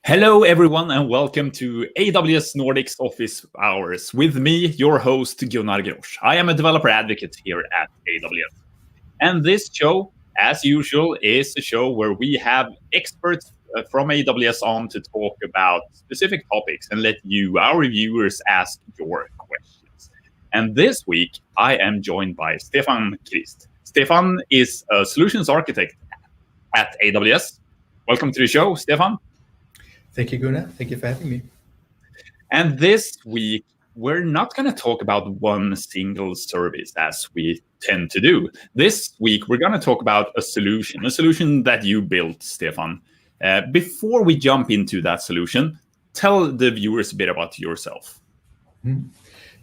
Hello, everyone, and welcome to AWS Nordics Office Hours. With me, your host, Gunnar Grosch. I am a developer advocate here at AWS. And this show, as usual, is a show where we have experts from AWS on to talk about specific topics and let you, our viewers, ask your questions. And this week, I am joined by Stefan Krist. Stefan is a solutions architect at AWS. Welcome to the show, Stefan. Thank you, Gunnar. Thank you for having me. And this week, we're not going to talk about one single service as we tend to do. This week, we're going to talk about a solution that you built, Stefan. Before we jump into that solution, tell the viewers a bit about yourself.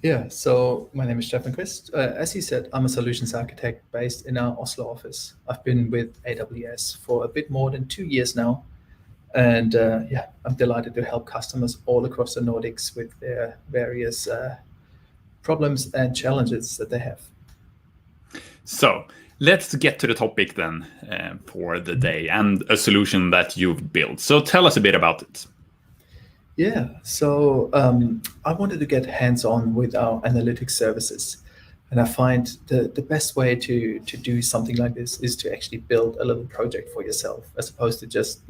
Yeah, so my name is Stefan Krist. As you said, I'm a solutions architect based in our Oslo office. I've been with AWS for a bit more than 2 years now. And I'm delighted to help customers all across the Nordics with their various problems and challenges that they have. So let's get to the topic then for the day and a solution that you've built. So tell us a bit about it. Yeah, so I wanted to get hands-on with our analytics services. And I find the best way to do something like this is to actually build a little project for yourself, as opposed to just,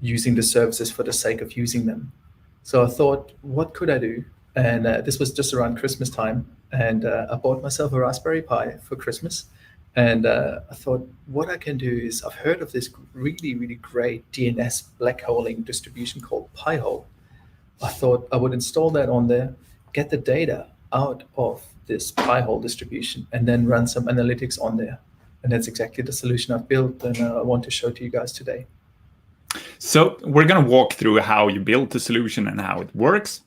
using the services for the sake of using them. So I thought, what could I do? And this was just around Christmas time. And I bought myself a Raspberry Pi for Christmas. And I thought, what I can do is, I've heard of this really, really great DNS black holing distribution called Pi-hole. I thought I would install that on there, get the data out of this Pi-hole distribution, and then run some analytics on there. And that's exactly the solution I've built, and I want to show to you guys today. So we're going to walk through how you built the solution and how it works.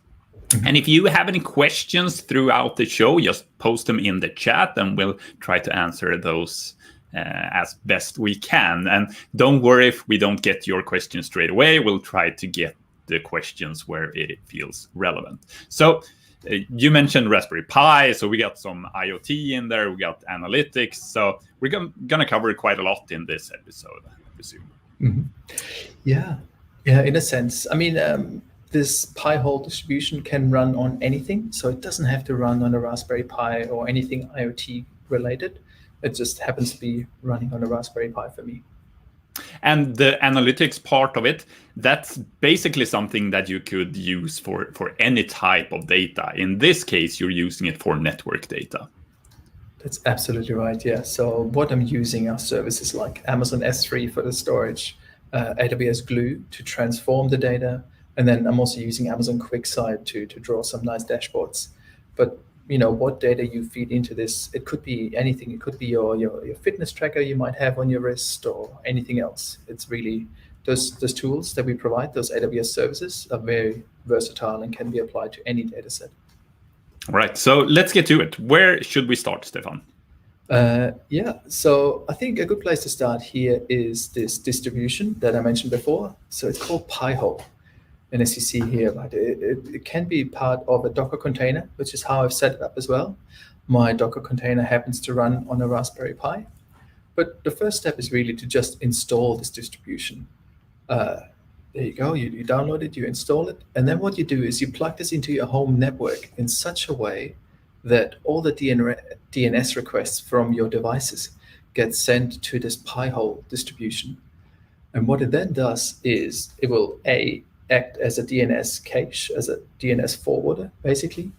And if you have any questions throughout the show, just post them in the chat and we'll try to answer those as best we can. And don't worry if we don't get your question straight away. We'll try to get the questions where it feels relevant. So you mentioned Raspberry Pi, so we got some IoT in there, we got analytics. So we're going to cover quite a lot in this episode, I presume. Mm-hmm. Yeah, in a sense. I mean, this Pi-hole distribution can run on anything, so it doesn't have to run on a Raspberry Pi or anything IoT related. It just happens to be running on a Raspberry Pi for me. And the analytics part of it, that's basically something that you could use for any type of data. In this case, you're using it for network data. That's absolutely right, yeah. So what I'm using are services like Amazon S3 for the storage, AWS Glue to transform the data, and then I'm also using Amazon QuickSight to draw some nice dashboards. But what data you feed into this, it could be anything. It could be your fitness tracker you might have on your wrist or anything else. It's really those tools that we provide, those AWS services, are very versatile and can be applied to any data set. All right, so let's get to it. Where should we start, Stefan? So I think a good place to start here is this distribution that I mentioned before. So it's called Pi-hole. And as you see here, right, it can be part of a Docker container, which is how I've set it up as well. My Docker container happens to run on a Raspberry Pi. But the first step is really to just install this distribution. There you go, you download it, you install it. And then what you do is you plug this into your home network in such a way that all the DNS requests from your devices get sent to this Pi-hole distribution. And what it then does is it will act as a DNS cache, as a DNS forwarder, basically.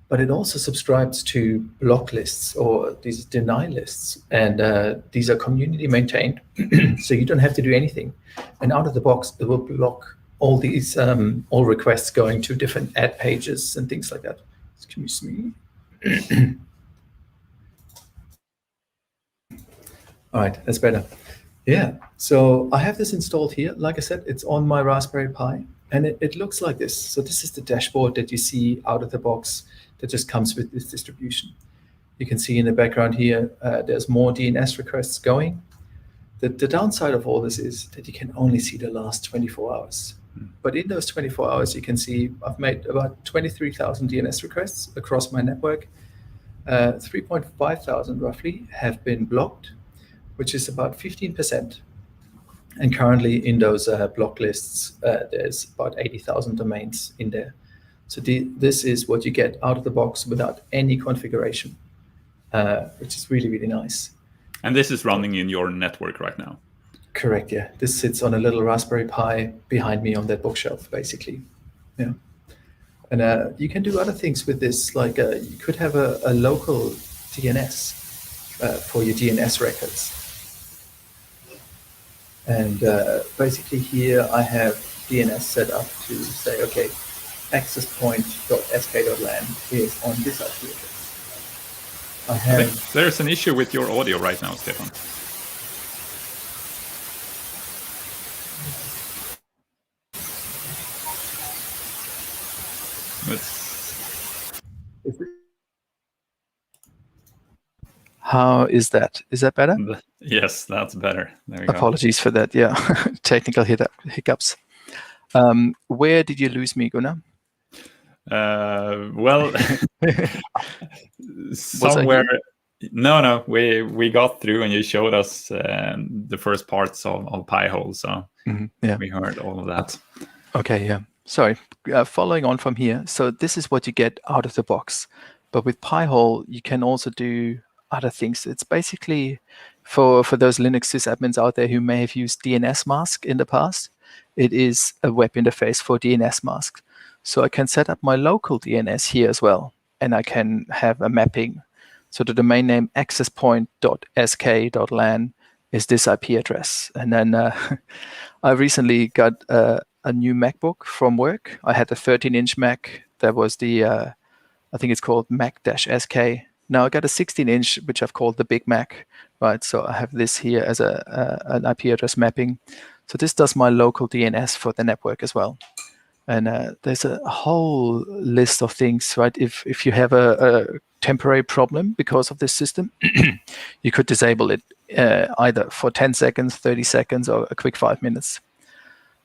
But it also subscribes to block lists or these deny lists. And these are community maintained, so you don't have to do anything. And out of the box, it will block all these all requests going to different ad pages and things like that. Excuse me. All right, that's better. Yeah, so I have this installed here. Like I said, it's on my Raspberry Pi, and it looks like this. So this is the dashboard that you see out of the box that just comes with this distribution. You can see in the background here, there's more DNS requests going. The downside of all this is that you can only see the last 24 hours. But in those 24 hours, you can see I've made about 23,000 DNS requests across my network. 3,500 roughly have been blocked, which is about 15%. And currently in those block lists, there's about 80,000 domains in there. So this is what you get out of the box without any configuration, which is really, really nice. And this is running in your network right now? Correct, yeah. This sits on a little Raspberry Pi behind me on that bookshelf, basically. Yeah. And you can do other things with this, like you could have a local DNS for your DNS records. And basically here I have DNS set up to say, okay, access point.sk.lan is on this IP address. I think there's an issue with your audio right now, Stefan. How is that? Is that better? Yes, that's better. There you go. Apologies for that. Yeah, technical hiccups. Where did you lose me, Gunnar? Well, somewhere. No, we got through, and you showed us the first parts of Pi-hole, so we heard all of that. Okay, yeah. Sorry. Following on from here, so this is what you get out of the box. But with Pi-hole, you can also do other things. It's basically for those Linux sysadmins out there who may have used DNS mask in the past. It is a web interface for DNS mask. So I can set up my local DNS here as well, and I can have a mapping. So the domain name accesspoint.sk.lan is this IP address. And then I recently got a new MacBook from work. I had a 13-inch Mac. That was the, I think it's called Mac-SK. Now I got a 16-inch, which I've called the Big Mac, right? So I have this here as an IP address mapping. So this does my local DNS for the network as well. And there's a whole list of things, right? If you have a temporary problem because of this system, you could disable it either for 10 seconds, 30 seconds, or a quick 5 minutes.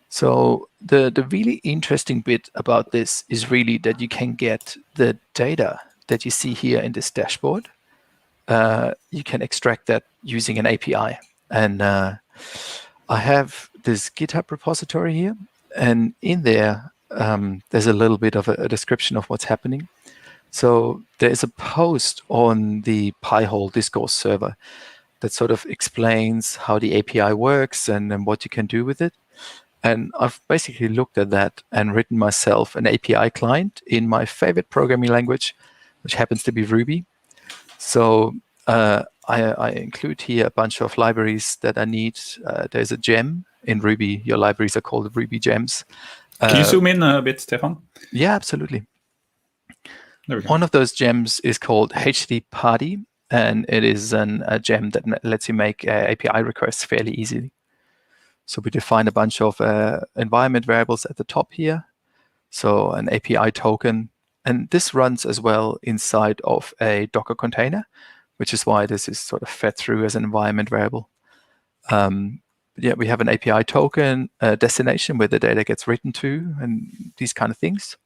So the really interesting bit about this is really that you can get the data that you see here in this dashboard. You can extract that using an API. And I have this GitHub repository here. And in there, there's a little bit of a description of what's happening. So there's a post on the Pi-hole discourse server that sort of explains how the API works and what you can do with it. And I've basically looked at that and written myself an API client in my favorite programming language, which happens to be Ruby. So I include here a bunch of libraries that I need. There's a gem in Ruby. Your libraries are called Ruby gems. Can you zoom in a bit, Stefan? Yeah, absolutely. There we go. One of those gems is called HD Party, and it is a gem that lets you make API requests fairly easily. So we define a bunch of environment variables at the top here. So an API token. And this runs as well inside of a Docker container, which is why this is sort of fed through as an environment variable. Yeah, we have an API token, a destination where the data gets written to, and these kind of things.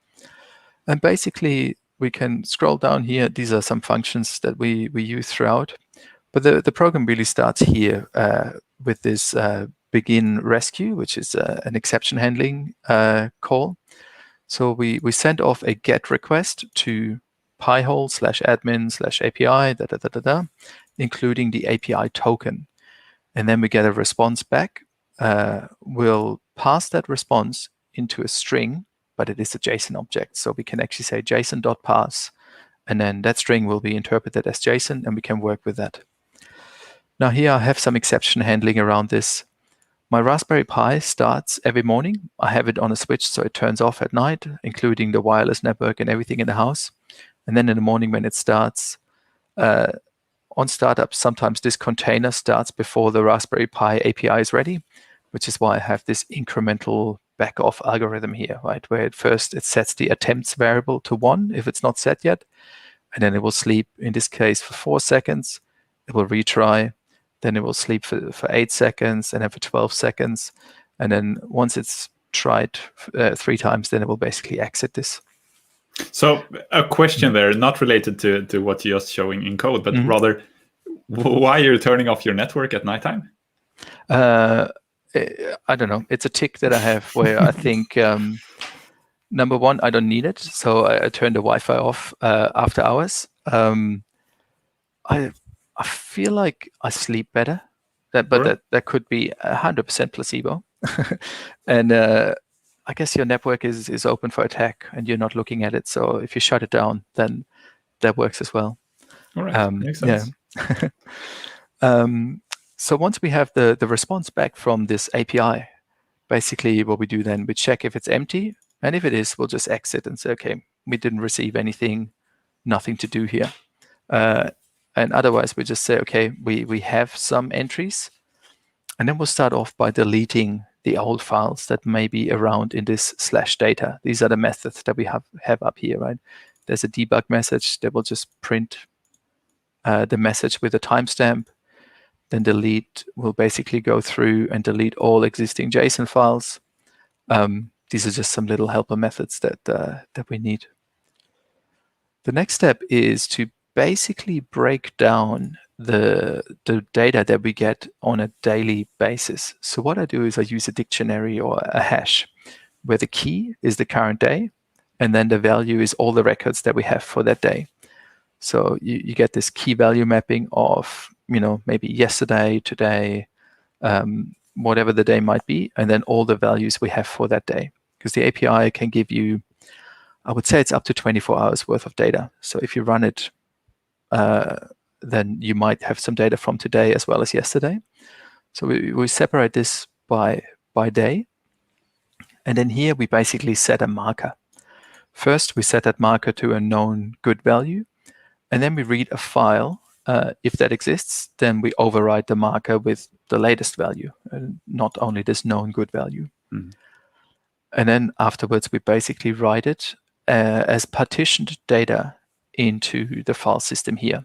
And basically, we can scroll down here. These are some functions that we use throughout. But the program really starts here with this begin rescue, which is an exception handling call. So we send off a GET request to pi-hole/admin/API, including the API token. And then we get a response back. We'll pass that response into a string, but it is a JSON object. So we can actually say JSON.parse, and then that string will be interpreted as JSON, and we can work with that. Now here I have some exception handling around this. My Raspberry Pi starts every morning. I have it on a switch, so it turns off at night, including the wireless network and everything in the house. And then in the morning when it starts, on startup, sometimes this container starts before the Raspberry Pi API is ready, which is why I have this incremental back-off algorithm here, right? Where at first it sets the attempts variable to 1 if it's not set yet, and then it will sleep, in this case, for 4 seconds. It will retry. Then it will sleep for 8 seconds, and then for 12 seconds. And then once it's tried 3 times, then it will basically exit this. So a question there, not related to what you're just showing in code, but rather, why you're turning off your network at nighttime? I don't know. It's a tick that I have where I think, number one, I don't need it. So I turn the Wi-Fi off after hours. I feel like I sleep better. That could be 100% placebo. And I guess your network is open for attack and you're not looking at it. So if you shut it down, then that works as well. All right, makes sense. Yeah. So once we have the response back from this API, basically what we do then, we check if it's empty. And if it is, we'll just exit and say, okay, we didn't receive anything, nothing to do here. And otherwise, we just say, okay, we have some entries. And then we'll start off by deleting the old files that may be around in this /data. These are the methods that we have up here, right? There's a debug message that will just print the message with a timestamp. Then delete will basically go through and delete all existing JSON files. These are just some little helper methods that we need. The next step is to basically break down the data that we get on a daily basis. So what I do is I use a dictionary or a hash where the key is the current day and then the value is all the records that we have for that day. So you get this key value mapping of, maybe yesterday, today, whatever the day might be, and then all the values we have for that day. Because the API can give you, I would say it's up to 24 hours worth of data. So if you run it, then you might have some data from today as well as yesterday. So we separate this by day. And then here we basically set a marker. First, we set that marker to a known good value. And then we read a file. If that exists, then we override the marker with the latest value, and not only this known good value. Mm. And then afterwards, we basically write it as partitioned data into the file system here.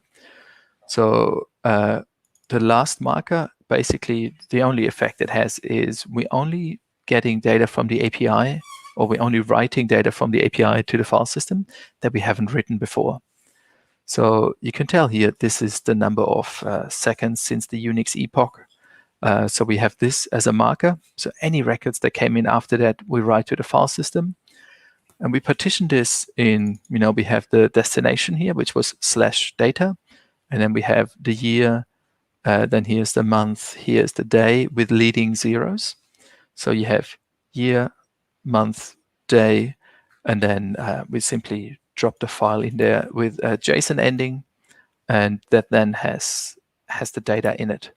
So the last marker, basically the only effect it has is we're only getting data from the API, or we're only writing data from the API to the file system that we haven't written before. So you can tell here, this is the number of seconds since the Unix epoch. So we have this as a marker. So any records that came in after that, we write to the file system. And we partition this in, we have the destination here, which was /data. And then we have the year, then here's the month, here's the day with leading zeros. So you have year, month, day, and then we simply drop the file in there with a JSON ending, and that then has the data in it.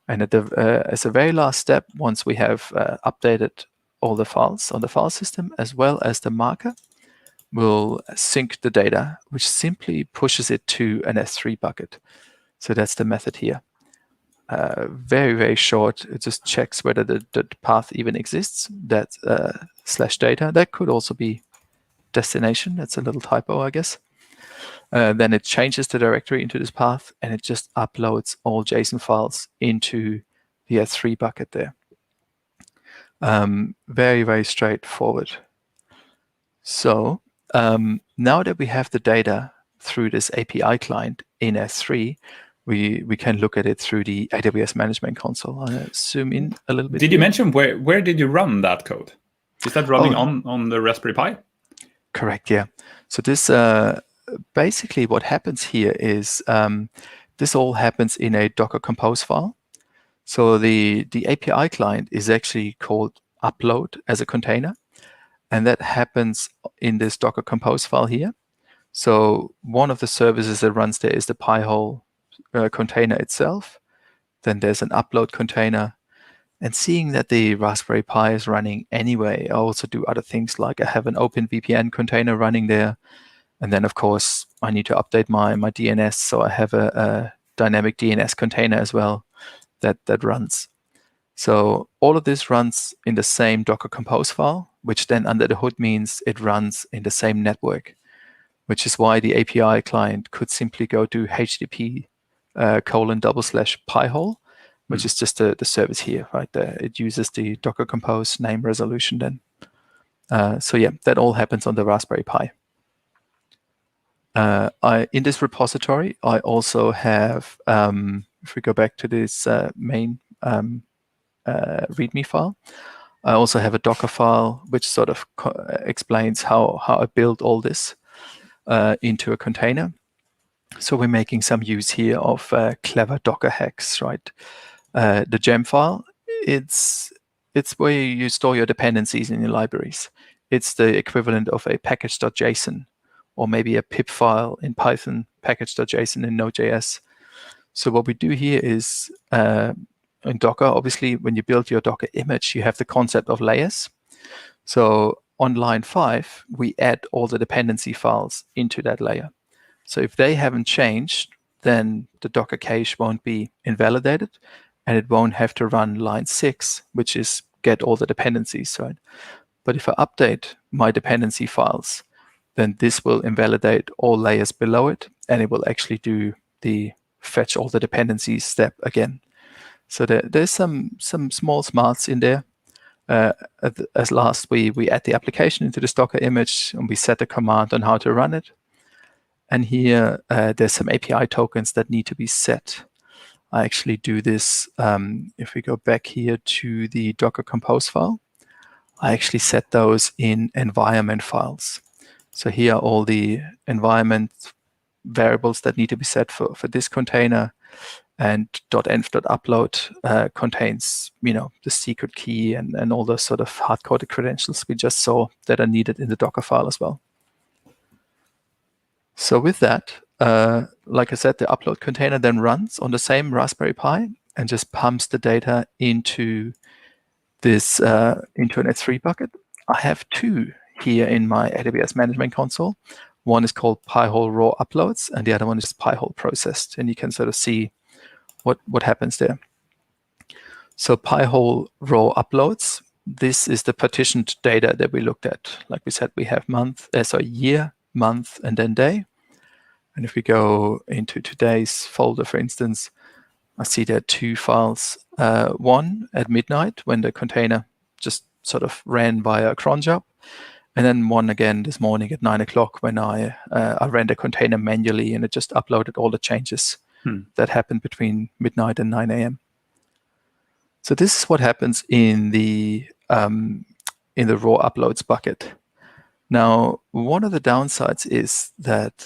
And as a very last step, once we have updated all the files on the file system as well as the marker, we'll sync the data, which simply pushes it to an S3 bucket. So that's the method here. Very, very short. It just checks whether the path even exists. That's /data. That could also be destination. That's a little typo, I guess. Then it changes the directory into this path, and it just uploads all JSON files into the S3 bucket there. Very, very straightforward. So now that we have the data through this API client in S3, we can look at it through the AWS Management Console. I'll zoom in a little bit. Did you mention where did you run that code? Is that running on the Raspberry Pi? Correct, yeah. So this basically what happens here is this all happens in a Docker Compose file. So the API client is actually called upload as a container, and that happens in this Docker Compose file here. So one of the services that runs there is the Pi-hole container itself. Then there's an upload container. And seeing that the Raspberry Pi is running anyway, I also do other things like I have an OpenVPN container running there. And then, of course, I need to update my DNS. So I have a dynamic DNS container as well that runs. So all of this runs in the same Docker Compose file, which then under the hood means it runs in the same network, which is why the API client could simply go to http://pi-hole, which is just the service here, right there. It uses the Docker Compose name resolution then. So yeah, that all happens on the Raspberry Pi. In this repository, I also have, if we go back to this main README file. I also have a Docker file which sort of explains how I build all this into a container. So we're making some use here of clever Docker hacks, right? The gem file, it's where you store your dependencies in your libraries. It's the equivalent of a package.json, or maybe a pip file in Python, package.json in Node.js. So what we do here is, in Docker, obviously, when you build your Docker image, you have the concept of layers. So on line 5, we add all the dependency files into that layer. So if they haven't changed, then the Docker cache won't be invalidated, and it won't have to run line 6, which is get all the dependencies, right? But if I update my dependency files, then this will invalidate all layers below it, and it will actually do the fetch all the dependencies step again. So there's some small smarts in there. As last, we add the application into this Docker image, and we set a command on how to run it. And here, there's some API tokens that need to be set. I actually do this, if we go back here to the Docker Compose file, I actually set those in environment files. So here are all the environment variables that need to be set for this container, and .env.upload contains, the secret key and all those sort of hard-coded credentials we just saw that are needed in the Docker file as well. So with that, like I said, the upload container then runs on the same Raspberry Pi and just pumps the data into this into an S3 bucket. I have 2 here in my AWS Management Console. One is called Pi-hole raw uploads, and the other one is Pi-hole processed, and you can sort of see what happens there. So Pi-hole raw uploads, this is the partitioned data that we looked at. Like we said, we have year, month, and then day. And if we go into today's folder, for instance, I see there are 2 files. One at midnight when the container just sort of ran via a cron job, and then one again this morning at 9 o'clock when I ran the container manually, and it just uploaded all the changes that happened between midnight and 9 a.m. So this is what happens in the raw uploads bucket. Now, one of the downsides is that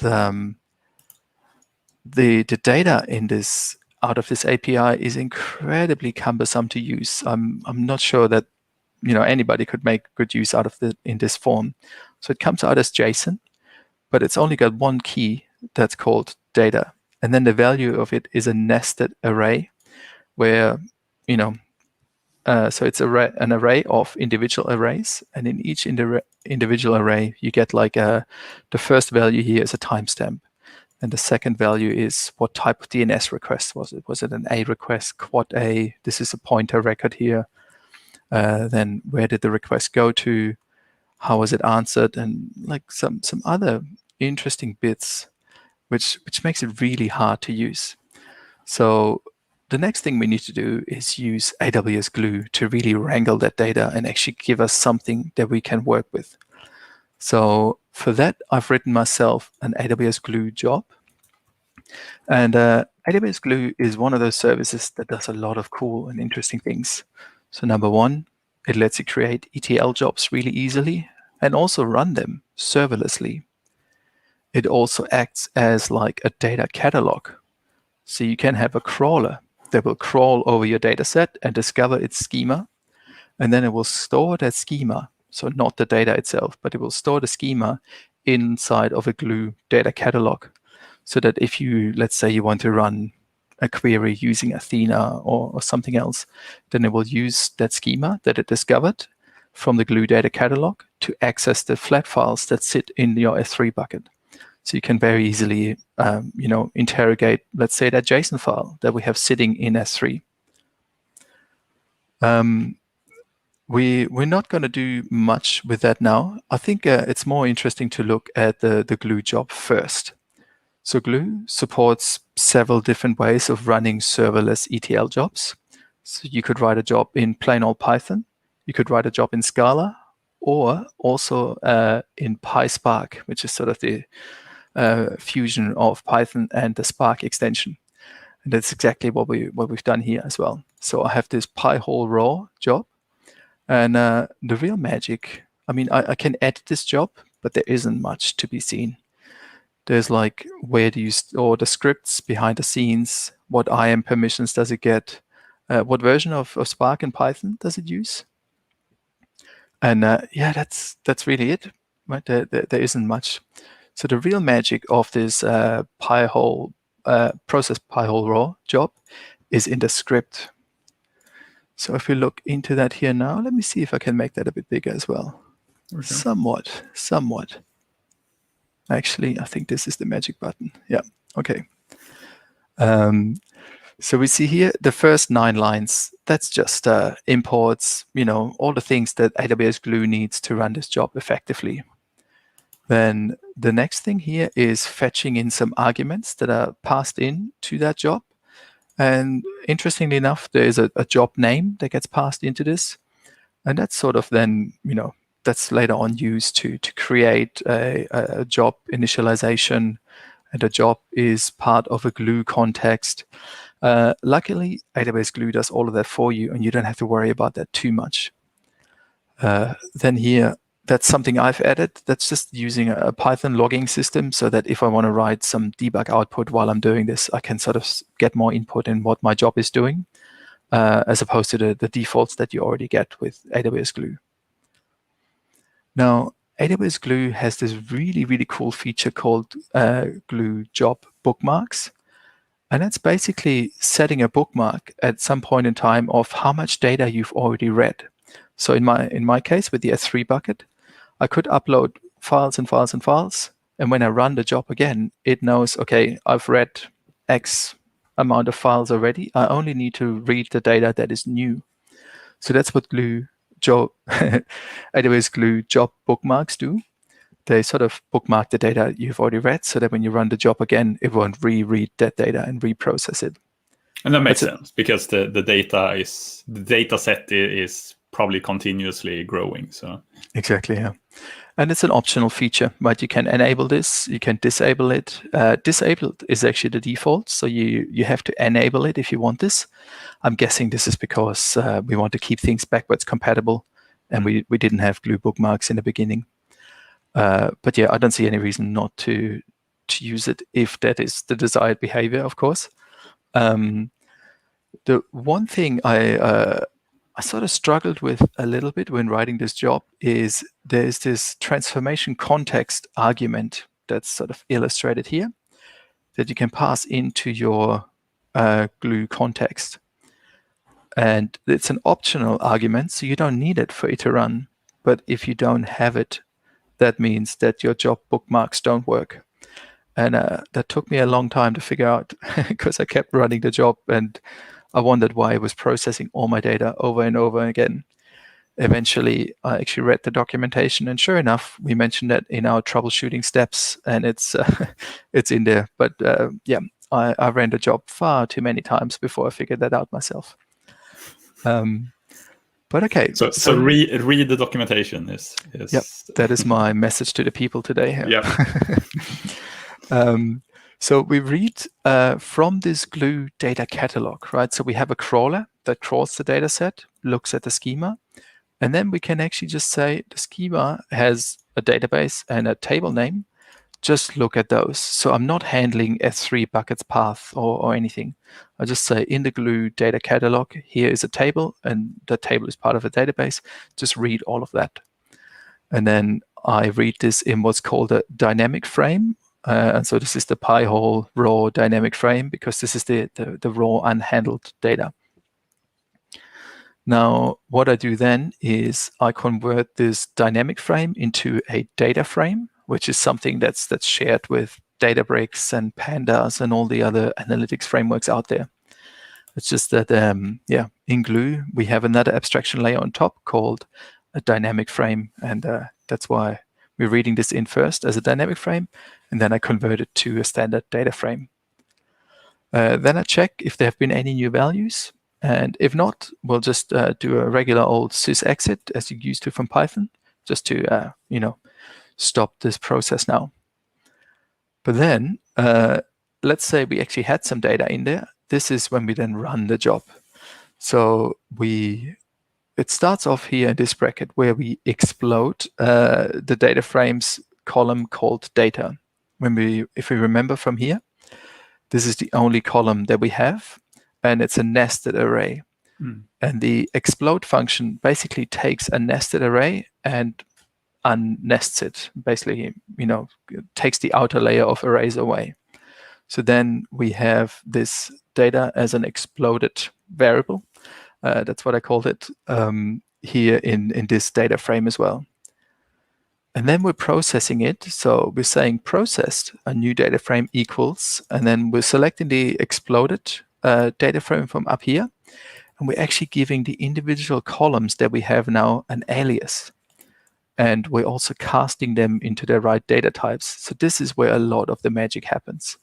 the data in this out of this API is incredibly cumbersome to use. I'm not sure that anybody could make good use out of it in this form. So it comes out as JSON, but it's only got one key that's called data, and then the value of it is a nested array, where so it's an array of individual arrays, and in each individual array you get like the first value here is a timestamp. And the second value is what type of DNS request was it? Was it an A request, quad A? This is a pointer record here. Then where did the request go to? How was it answered? And like some other interesting bits, which makes it really hard to use. So the next thing we need to do is use AWS Glue to really wrangle that data and actually give us something that we can work with. So for that, I've written myself an AWS Glue job. And AWS Glue is one of those services that does a lot of cool and interesting things. So number one, it lets you create ETL jobs really easily and also run them serverlessly. It also acts as like a data catalog. So you can have a crawler that will crawl over your data set and discover its schema. And then it will store that schema. So not the data itself, but it will store the schema inside of a Glue data catalog. So that if you, let's say you want to run a query using Athena or something else, then it will use that schema that it discovered from the Glue data catalog to access the flat files that sit in your S3 bucket. So you can very easily, interrogate, let's say, that JSON file that we have sitting in S3. We're not going to do much with that now. I think it's more interesting to look at the Glue job first. So Glue supports several different ways of running serverless ETL jobs. So you could write a job in plain old Python. You could write a job in Scala, or also in PySpark, which is sort of the fusion of Python and the Spark extension. And that's exactly what we've done here as well. So I have this Pi-hole raw job, and the real magic, I mean, I can edit this job, but there isn't much to be seen. There's like, where do you store the scripts behind the scenes? What IAM permissions does it get? What version of Spark and Python does it use? And yeah, that's really it. Right? There isn't much. So the real magic of this Pi-hole process Pi-hole raw job is in the script. So if we look into that here now, let me see if I can make that a bit bigger as well. Okay. Somewhat. Actually, I think this is the magic button. Yeah, okay. So we see here the first 9 lines. That's just imports, all the things that AWS Glue needs to run this job effectively. Then the next thing here is fetching in some arguments that are passed in to that job. And interestingly enough, there is a job name that gets passed into this. And that's sort of then, that's later on used to create a job initialization. And the job is part of a Glue context. Luckily, AWS Glue does all of that for you, and you don't have to worry about that too much. Then here, that's something I've added. That's just using a Python logging system so that if I want to write some debug output while I'm doing this, I can sort of get more input in what my job is doing, as opposed to the defaults that you already get with AWS Glue. Now, AWS Glue has this really, really cool feature called Glue Job Bookmarks. And that's basically setting a bookmark at some point in time of how much data you've already read. So in my case, with the S3 bucket, I could upload files and files and files. And when I run the job again, it knows, okay, I've read X amount of files already. I only need to read the data that is new. So that's what AWS Glue Job Bookmarks do. They sort of bookmark the data you've already read so that when you run the job again, it won't reread that data and reprocess it. And that makes sense because the data set is probably continuously growing. So exactly, yeah. And it's an optional feature, but you can enable this, you can disable it. Disabled is actually the default, so you have to enable it if you want this. I'm guessing this is because we want to keep things backwards compatible, and we didn't have Glue bookmarks in the beginning. But yeah, I don't see any reason not to use it if that is the desired behavior, of course. The one thing I sort of struggled with a little bit when writing this job is there's this transformation context argument that's sort of illustrated here that you can pass into your Glue context. And it's an optional argument, so you don't need it for it to run. But if you don't have it, that means that your job bookmarks don't work. And that took me a long time to figure out because I kept running the job and I wondered why it was processing all my data over and over again. Eventually, I actually read the documentation, and sure enough, we mentioned that in our troubleshooting steps, and it's in there. But yeah, I ran the job far too many times before I figured that out myself. But okay. So read the documentation is. Yep, that is my message to the people today. Yeah. So we read from this Glue data catalog, right? So we have a crawler that crawls the data set, looks at the schema, and then we can actually just say the schema has a database and a table name. Just look at those. So I'm not handling S3 buckets path or anything. I just say in the Glue data catalog, here is a table, and the table is part of a database. Just read all of that. And then I read this in what's called a dynamic frame. And so this is the Pi-hole raw dynamic frame because this is the raw unhandled data. Now, what I do then is I convert this dynamic frame into a data frame, which is something that's shared with Databricks and Pandas and all the other analytics frameworks out there. It's just that, yeah, in Glue, we have another abstraction layer on top called a dynamic frame. And that's why we're reading this in first as a dynamic frame, and then I convert it to a standard data frame. Then I check if there have been any new values. And if not, we'll just do a regular old sysexit as you used to from Python, just to, stop this process now. But then, let's say we actually had some data in there this is when we then run the job. So it starts off here in this bracket where we explode the data frames column called data. If we remember from here, this is the only column that we have, and it's a nested array. And the explode function basically takes a nested array and unnests it, basically, takes the outer layer of arrays away. So then we have this data as an exploded variable. That's what I called it here in this data frame as well. And then we're processing it. So we're saying processed, a new data frame equals, and then we're selecting the exploded data frame from up here. And we're actually giving the individual columns that we have now an alias. And we're also casting them into their right data types. So this is where a lot of the magic happens.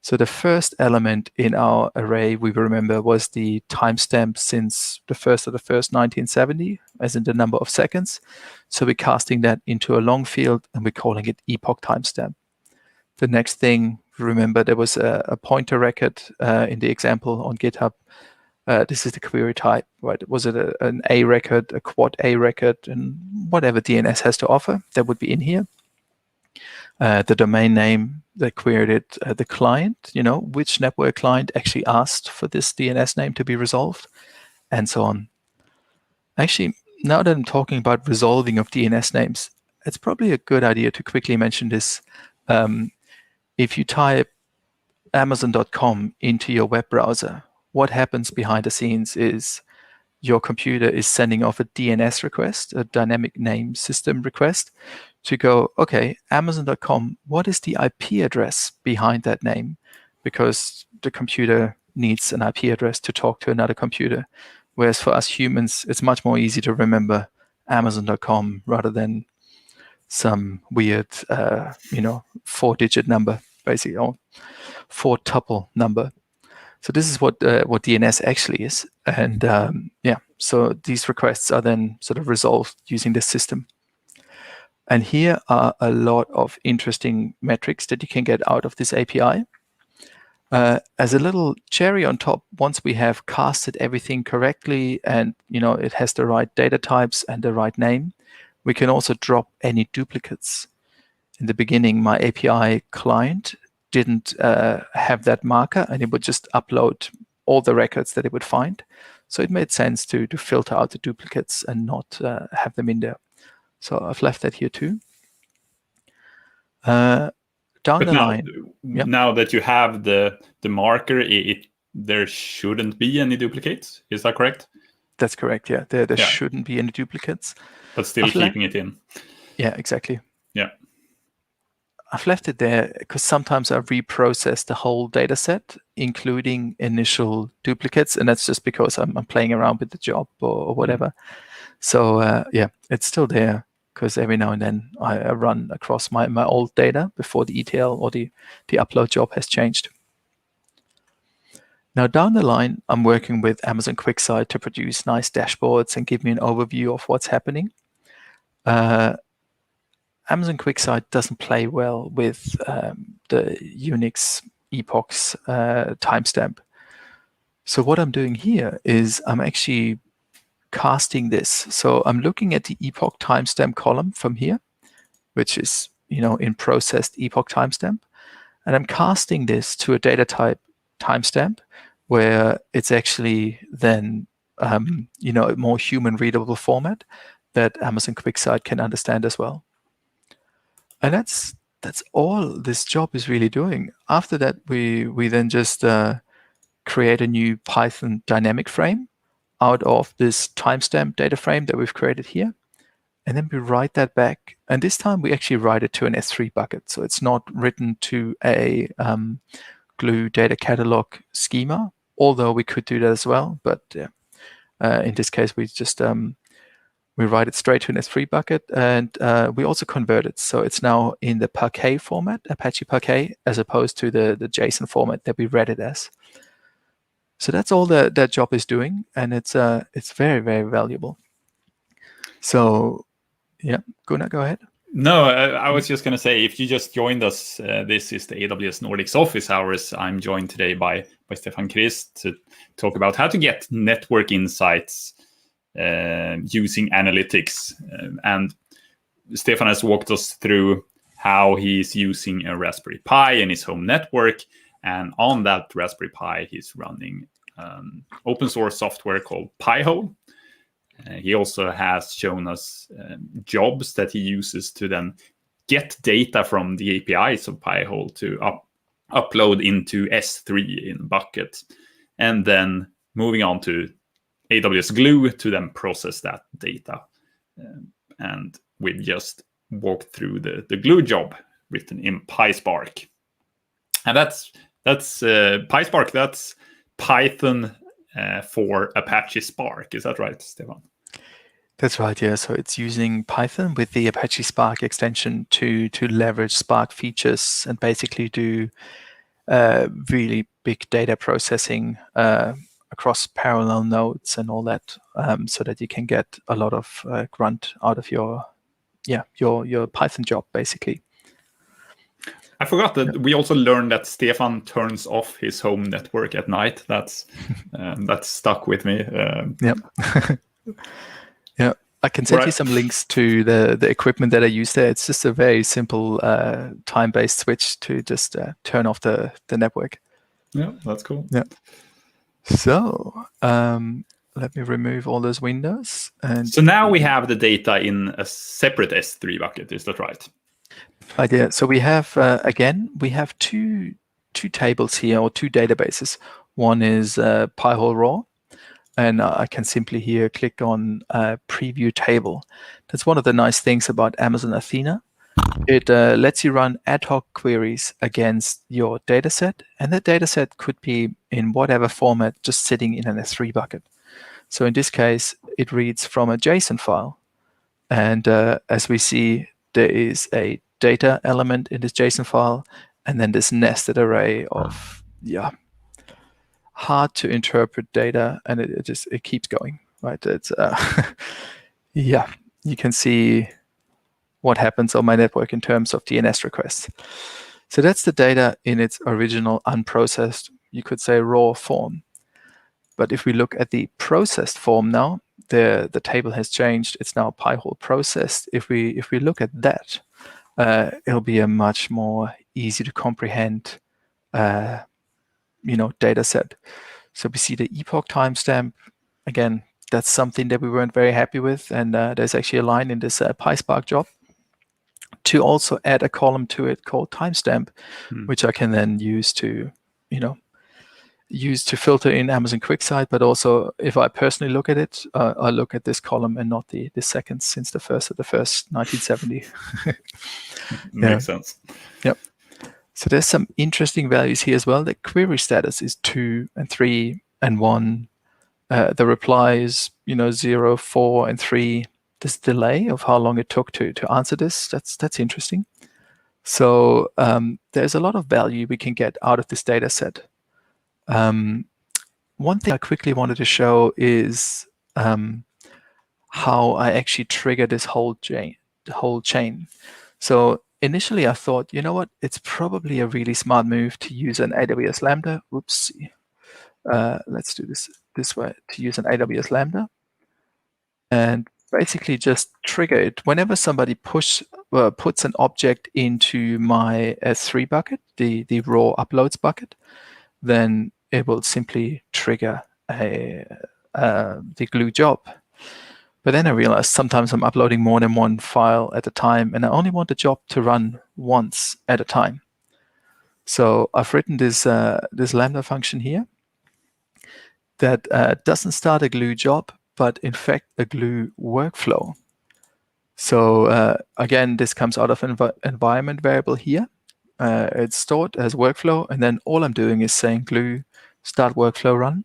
So the first element in our array, we remember, was the timestamp since the 1st of the 1st, 1970, as in the number of seconds. So we're casting that into a long field, and we're calling it epoch timestamp. The next thing, remember, there was a pointer record in the example on GitHub. This is the query type, right? Was it an A record, a quad A record, and whatever DNS has to offer, that would be in here. The domain name that queried it, the client, which network client actually asked for this DNS name to be resolved, and so on. Actually, now that I'm talking about resolving of DNS names, it's probably a good idea to quickly mention this. If you type Amazon.com into your web browser, what happens behind the scenes is your computer is sending off a DNS request, a dynamic name system request, to go, okay, Amazon.com, what is the IP address behind that name? Because the computer needs an IP address to talk to another computer. Whereas for us humans, it's much more easy to remember Amazon.com rather than some weird, 4-digit number, basically, or 4-tuple number. So this is what DNS actually is. And so these requests are then sort of resolved using this system. And here are a lot of interesting metrics that you can get out of this API. As a little cherry on top, once we have casted everything correctly and it has the right data types and the right name, we can also drop any duplicates. In the beginning, my API client didn't have that marker, and it would just upload all the records that it would find. So it made sense to filter out the duplicates and not have them in there. So I've left that here too. Down the line. Now that you have the marker, there shouldn't be any duplicates. Is that correct? That's correct, yeah. There shouldn't be any duplicates. But still keeping it in. Yeah, exactly. Yeah. I've left it there because sometimes I reprocess the whole data set, including initial duplicates, and that's just because I'm playing around with the job or whatever. So it's still there because every now and then I run across my old data before the ETL or the upload job has changed. Now down the line, I'm working with Amazon QuickSight to produce nice dashboards and give me an overview of what's happening. Amazon QuickSight doesn't play well with the Unix epochs timestamp. So what I'm doing here is I'm actually casting this. So I'm looking at the epoch timestamp column from here, which is in processed epoch timestamp, and I'm casting this to a data type timestamp where it's actually then a more human readable format that Amazon QuickSight can understand as well. And that's all this job is really doing. After that, we then just create a new Python dynamic frame out of this timestamp data frame that we've created here. And then we write that back. And this time we actually write it to an S3 bucket. So it's not written to a Glue data catalog schema, although we could do that as well. But in this case, we just we write it straight to an S3 bucket, and we also convert it. So it's now in the Parquet format, Apache Parquet, as opposed to the JSON format that we read it as. So that's all that job is doing, and it's very, very valuable. So yeah, Gunnar, go ahead. No, I was just going to say, if you just joined us, this is the AWS Nordics Office Hours. I'm joined today by by Stefan Krist to talk about how to get network insights using analytics. And Stefan has walked us through how he's using a Raspberry Pi in his home network. And on that Raspberry Pi, he's running open source software called Pi-hole. He also has shown us jobs that he uses to then get data from the APIs of Pi-hole to upload into S3 in Bucket. And then moving on to AWS Glue to then process that data. And we've just walked through the Glue job written in PySpark. And that's PySpark, that's Python for Apache Spark. Is that right, Stefan? That's right, yeah. So it's using Python with the Apache Spark extension to leverage Spark features and basically do really big data processing across parallel nodes and all that, so that you can get a lot of grunt out of your Python job, basically. I forgot that we also learned that Stefan turns off his home network at night. That's stuck with me. Yep. Yeah, I can send you some links to the equipment that I use there. It's just a very simple time-based switch to just turn off the network. Yeah, that's cool. Yeah. So let me remove all those windows. And so now we have the data in a separate S3 bucket. Is that right? Idea. So we have we have two tables here, or two databases. One is Pi-hole raw, and I can simply here click on preview table. That's one of the nice things about Amazon Athena. It lets you run ad hoc queries against your dataset, and that dataset could be in whatever format, just sitting in an S3 bucket. So in this case, it reads from a JSON file, and as we see, there is a data element in this JSON file, and then this nested array of hard to interpret data, and it keeps going, right? It's you can see what happens on my network in terms of DNS requests. So that's the data in its original unprocessed, you could say, raw form. But if we look at the processed form now, the table has changed. It's now Pi-hole processed. If we look at that, it'll be a much more easy to comprehend data set. So we see the epoch timestamp. Again, that's something that we weren't very happy with, and there's actually a line in this PySpark job to also add a column to it called timestamp, which I can then use to filter in Amazon QuickSight. But also, if I personally look at it, I look at this column and not the seconds since the first 1970. Makes sense. Yep. So there's some interesting values here as well. The query status is 2 and 3 and 1. The reply is 0, 4, and 3. This delay of how long it took to answer this, that's interesting. So there's a lot of value we can get out of this data set. One thing I quickly wanted to show is how I actually trigger this whole chain. So initially I thought, it's probably a really smart move to use an AWS Lambda. Whoopsie. Let's do this way, to use an AWS Lambda. And basically just trigger it. Whenever somebody puts an object into my S3 bucket, the raw uploads bucket, then it will simply trigger the Glue job. But then I realized sometimes I'm uploading more than one file at a time, and I only want the job to run once at a time. So I've written this Lambda function here that doesn't start a Glue job, but in fact a Glue workflow. So again, this comes out of environment variable here. It's stored as workflow, and then all I'm doing is saying Glue start workflow run.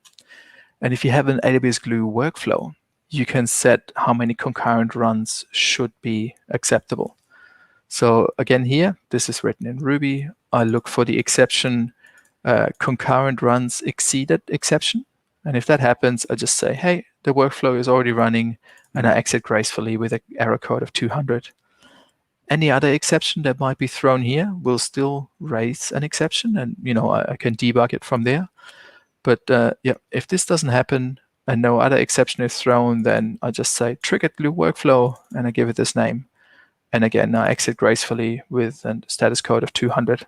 And if you have an AWS Glue workflow, you can set how many concurrent runs should be acceptable. So again here, this is written in Ruby. I look for the exception concurrent runs exceeded exception. And if that happens, I just say, hey, the workflow is already running, and I exit gracefully with an error code of 200. Any other exception that might be thrown here will still raise an exception, and I can debug it from there. But yeah, if this doesn't happen and no other exception is thrown, then I just say triggered glue workflow, and I give it this name. And again, I exit gracefully with a status code of 200.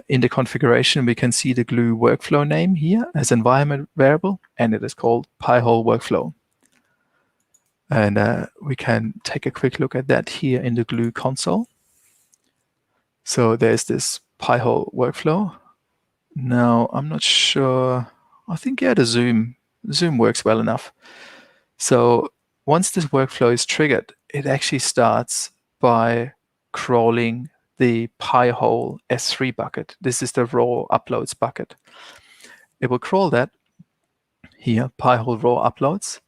In the configuration, we can see the glue workflow name here as environment variable, and it is called Pi-hole workflow. And we can take a quick look at that here in the Glue console. So there's this Pi-hole workflow. Now, I'm not sure. I think, yeah, the zoom works well enough. So once this workflow is triggered, it actually starts by crawling the Pi-hole S3 bucket. This is the raw uploads bucket. It will crawl that here, Pi-hole raw uploads.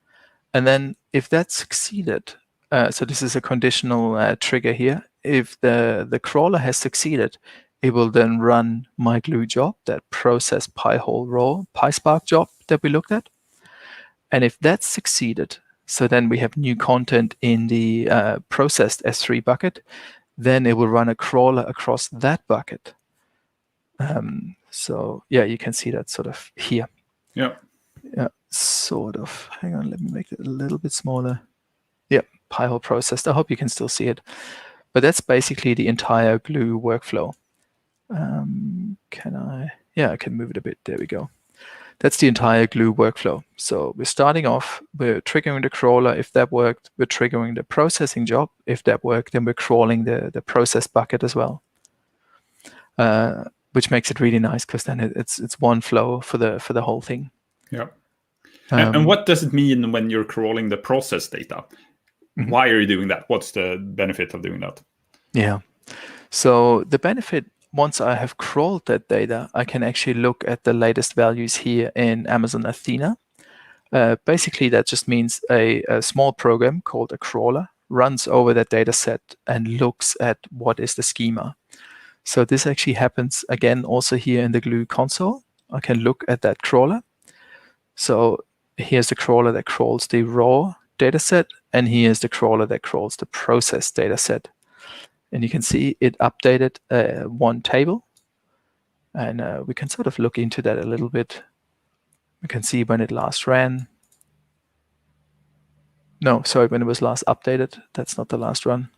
And then if that's succeeded, so this is a conditional trigger here. If the crawler has succeeded, it will then run my glue job, that process Pi-hole raw PySpark job that we looked at. And if that's succeeded, so then we have new content in the processed S3 bucket, then it will run a crawler across that bucket. So yeah, you can see that sort of here. Yeah. Yeah, sort of. Hang on, let me make it a little bit smaller. Yeah, Pi-hole processed. I hope you can still see it. But that's basically the entire Glue workflow. Can I? Yeah, I can move it a bit. There we go. That's the entire Glue workflow. So we're starting off, we're triggering the crawler. If that worked, we're triggering the processing job. If that worked, then we're crawling the process bucket as well. Which makes it really nice because then it's one flow for the whole thing. Yeah. And what does it mean when you're crawling the process data? Mm-hmm. Why are you doing that? What's the benefit of doing that? Yeah. So the benefit, once I have crawled that data, I can actually look at the latest values here in Amazon Athena. Basically, that just means a small program called a crawler runs over that data set and looks at what is the schema. So this actually happens again also here in the Glue console. I can look at that crawler. So here's the crawler that crawls the raw data set, and here's the crawler that crawls the process data set. And you can see it updated one table. And we can sort of look into that a little bit. We can see when it last ran. No, sorry, when it was last updated. That's not the last run.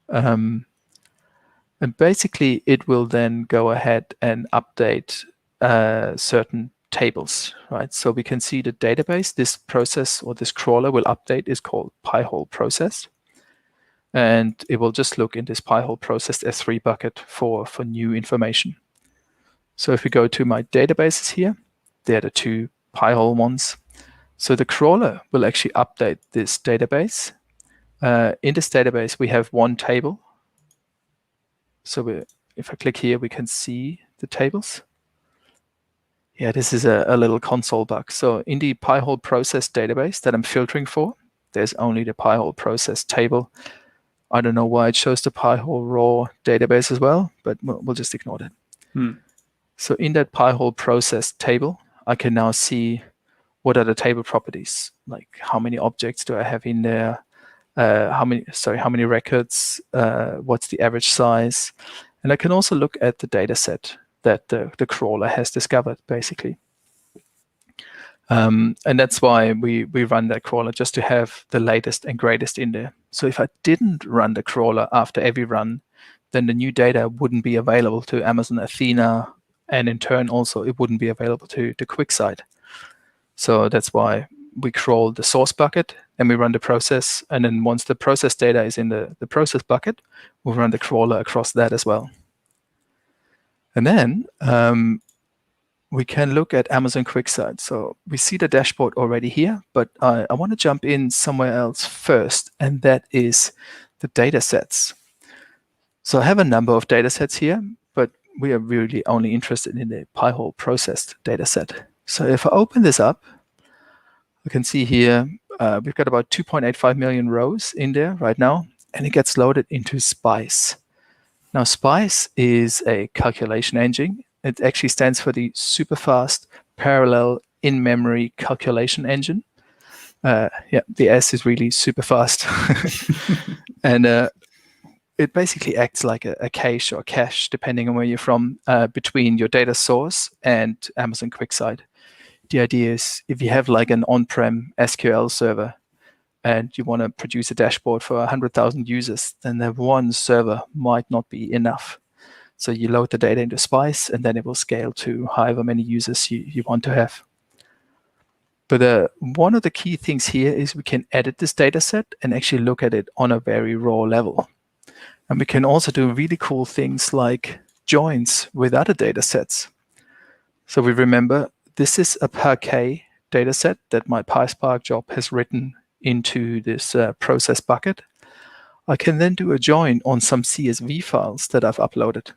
And basically, it will then go ahead and update certain tables, right? So we can see the database, this process or this crawler will update is called Pi-hole processed. And it will just look in this Pi-hole processed S3 bucket for new information. So if we go to my databases here, they're the two Pi-hole ones. So the crawler will actually update this database. In this database, we have one table. So if I click here, we can see the tables. Yeah, this is a little console bug. So in the Pi-hole process database that I'm filtering for, there's only the Pi-hole process table. I don't know why it shows the Pi-hole raw database as well, but we'll just ignore that. So in that Pi-hole process table, I can now see what are the table properties, like how many objects do I have in there, how many records, what's the average size, and I can also look at the data set that the crawler has discovered, basically. And that's why we run that crawler, just to have the latest and greatest in there. So if I didn't run the crawler after every run, then the new data wouldn't be available to Amazon Athena, and in turn also it wouldn't be available to QuickSight. So that's why we crawl the source bucket and we run the process. And then once the process data is in the process bucket, we'll run the crawler across that as well. And then we can look at Amazon QuickSight. So we see the dashboard already here, but I want to jump in somewhere else first, and that is the data sets. So I have a number of data sets here, but we are really only interested in the Pi-hole processed data set. So if I open this up, we can see here we've got about 2.85 million rows in there right now, and it gets loaded into Spice. Now, Spice is a calculation engine. It actually stands for the Superfast Parallel In-Memory Calculation Engine. Yeah, the S is really super fast. And it basically acts like a cache or cache, depending on where you're from, between your data source and Amazon QuickSight. The idea is if you have like an on-prem SQL server and you want to produce a dashboard for 100,000 users, then that one server might not be enough. So you load the data into Spice, and then it will scale to however many users you want to have. But one of the key things here is we can edit this data set and actually look at it on a very raw level. And we can also do really cool things like joins with other data sets. So we remember this is a Parquet data set that my PySpark job has written into this process bucket. I can then do a join on some CSV files that I've uploaded.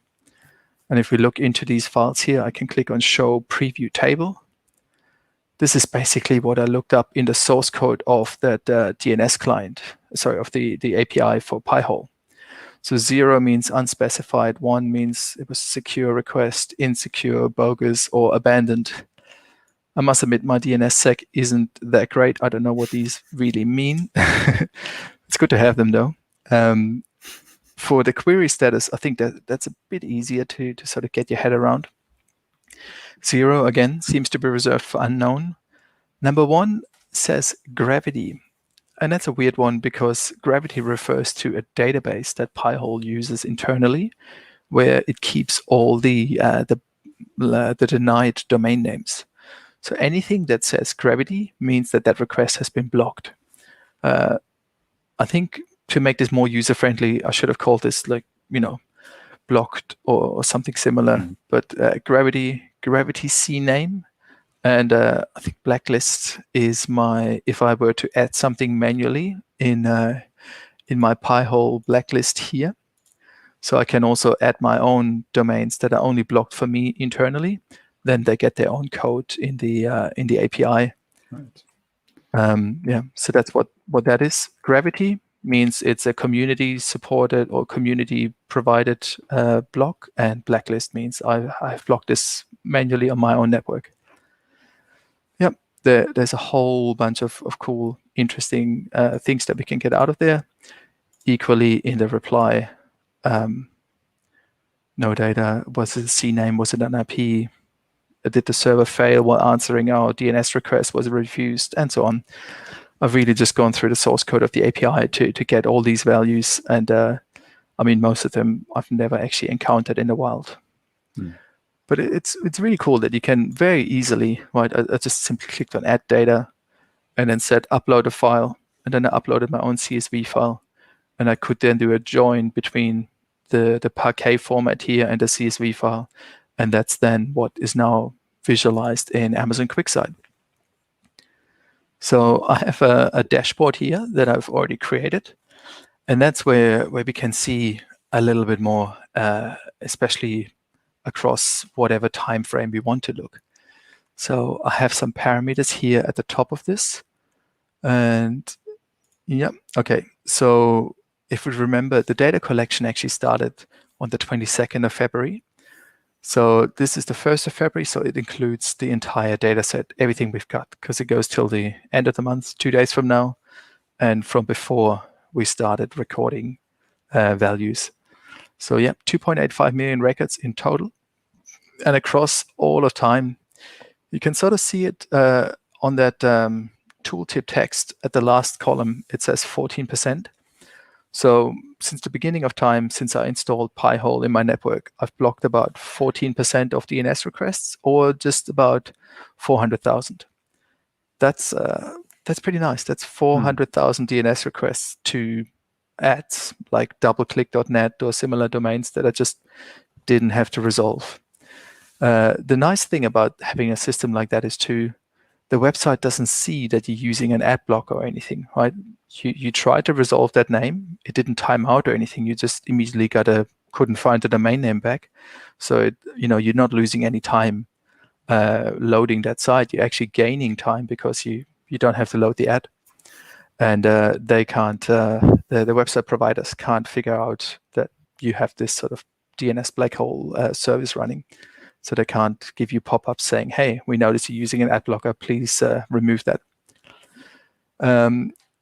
And if we look into these files here, I can click on Show Preview Table. This is basically what I looked up in the source code of that DNS client, sorry, of the API for Pi-hole. So 0 means unspecified, 1 means it was a secure request, insecure, bogus, or abandoned. I must admit my DNSSEC isn't that great. I don't know what these really mean. It's good to have them though. For the query status, I think that's a bit easier to sort of get your head around. 0, again, seems to be reserved for unknown. Number 1 says gravity. And that's a weird one because gravity refers to a database that Pi-hole uses internally, where it keeps all the denied domain names. So anything that says gravity means that that request has been blocked. I think to make this more user-friendly, I should have called this like, blocked or something similar. But gravity CNAME. And I think blacklist is if I were to add something manually in my Pi-hole blacklist here. So I can also add my own domains that are only blocked for me internally. Then they get their own code in the API. Right. So that's what that is. Gravity means it's a community supported or community provided block, and blacklist means I've blocked this manually on my own network. Yep, there's a whole bunch of cool, interesting things that we can get out of there. Equally in the reply, no data, was it a CNAME, was it an IP? Did the server fail while answering our DNS request? Was it refused? And so on. I've really just gone through the source code of the API to get all these values. And I mean, most of them I've never actually encountered in the wild. But it's really cool that you can very easily, right? I just simply clicked on Add Data and then said Upload a file. And then I uploaded my own CSV file. And I could then do a join between the Parquet format here and the CSV file. And that's then what is now visualized in Amazon QuickSight. So I have a dashboard here that I've already created. And that's where we can see a little bit more, especially across whatever time frame we want to look. So I have some parameters here at the top of this. And yeah, okay. So if we remember, the data collection actually started on the 22nd of February. So this is the 1st of February, so it includes the entire data set, everything we've got, because it goes till the end of the month, 2 days from now, and from before we started recording values. So yeah, 2.85 million records in total. And across all of time, you can sort of see it on that tooltip text at the last column. It says 14%. So since the beginning of time, since I installed Pi-hole in my network, I've blocked about 14% of DNS requests, or just about 400,000. That's pretty nice. That's 400,000 DNS requests to ads like doubleclick.net or similar domains that I just didn't have to resolve. The nice thing about having a system like that is the website doesn't see that you're using an ad block or anything, right? You try to resolve that name. It didn't time out or anything. You just immediately couldn't find the domain name back. So you're not losing any time loading that site. You're actually gaining time because you don't have to load the ad. And they can't. The website providers can't figure out that you have this sort of DNS black hole service running. So they can't give you pop-ups saying, hey, we noticed you're using an ad blocker, please remove that.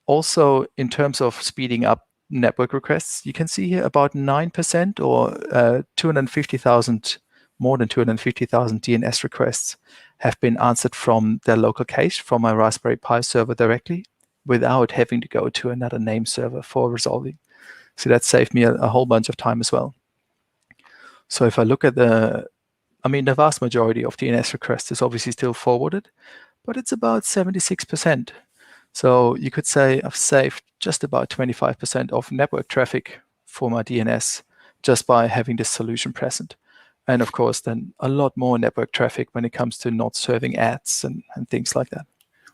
Also, in terms of speeding up network requests, you can see here about 9% or 250,000, more than 250,000 DNS requests have been answered from their local cache from my Raspberry Pi server directly without having to go to another name server for resolving. So that saved me a whole bunch of time as well. So if I look at the vast majority of DNS requests is obviously still forwarded, but it's about 76%. So you could say I've saved just about 25% of network traffic for my DNS just by having this solution present. And of course, then a lot more network traffic when it comes to not serving ads and things like that.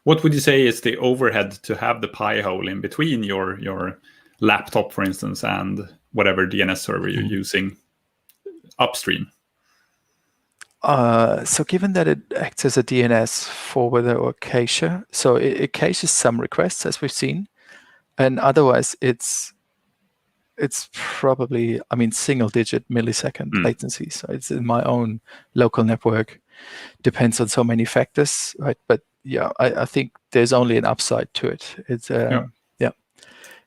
What would you say is the overhead to have the Pi hole in between your laptop, for instance, and whatever DNS server you're using upstream? So given that it acts as a DNS forwarder or cacher, so it caches some requests, as we've seen, and otherwise it's probably, single-digit millisecond latency. So it's in my own local network. Depends on so many factors, right? But yeah, I think there's only an upside to it. It's yeah.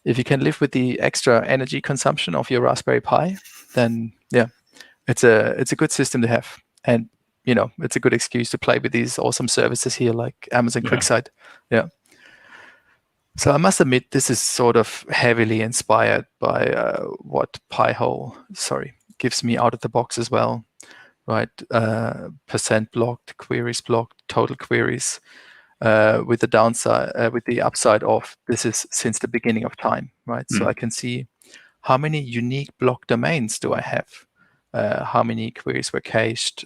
If you can live with the extra energy consumption of your Raspberry Pi, then yeah, it's a good system to have. And it's a good excuse to play with these awesome services here like Amazon QuickSight. Yeah. So I must admit, this is sort of heavily inspired by what Pi-hole, gives me out of the box as well, right? Percent blocked, queries blocked, total queries, with the downside, with the upside of this is since the beginning of time, right? So I can see how many unique block domains do I have, how many queries were cached,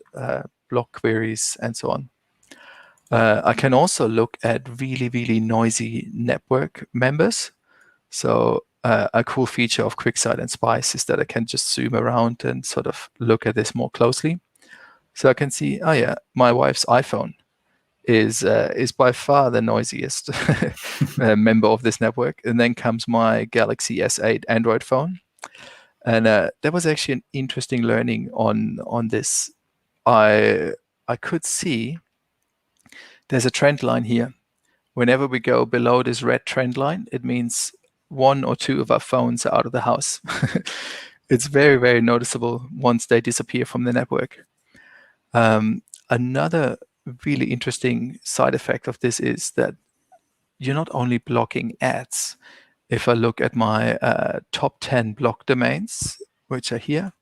block queries, and so on. I can also look at really, really noisy network members. So a cool feature of QuickSight and Spice is that I can just zoom around and sort of look at this more closely. So I can see, oh yeah, my wife's iPhone is by far the noisiest member of this network. And then comes my Galaxy S8 Android phone. And there was actually an interesting learning on this. I could see there's a trend line here. Whenever we go below this red trend line, it means one or two of our phones are out of the house. It's very, very noticeable once they disappear from the network. Another really interesting side effect of this is that you're not only blocking ads. If I look at my top 10 block domains, which are here,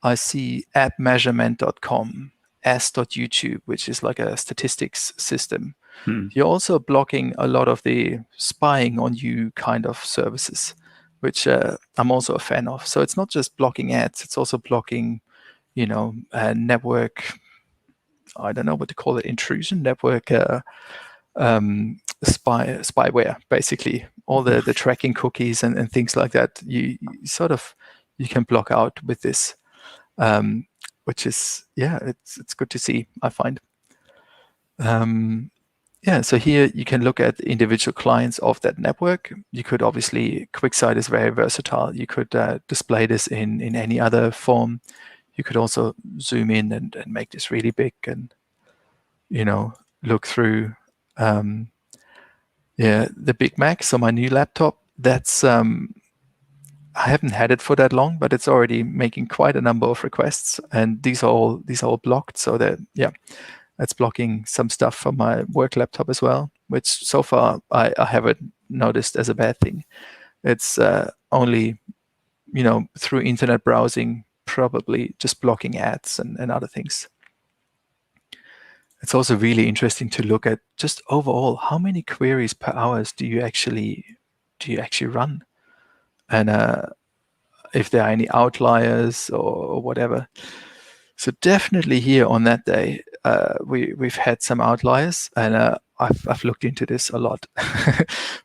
I see appmeasurement.com, as.youtube, which is like a statistics system. You're also blocking a lot of the spying on you kind of services, which I'm also a fan of. So it's not just blocking ads, it's also blocking, network, I don't know what to call it, intrusion, network spyware, basically. All the tracking cookies and things like that, you can block out with this. Which is, it's good to see, I find. So here you can look at individual clients of that network. You could obviously, QuickSight is very versatile. You could display this in any other form. You could also zoom in and make this really big and, look through. The Big Mac, so my new laptop, that's, I haven't had it for that long, but it's already making quite a number of requests, and these are all blocked. So that it's blocking some stuff from my work laptop as well, which so far I haven't noticed as a bad thing. It's only through internet browsing, probably just blocking ads and other things. It's also really interesting to look at just overall how many queries per hour do you actually run. And if there are any outliers or whatever. So definitely here on that day, we've had some outliers, and I've looked into this a lot.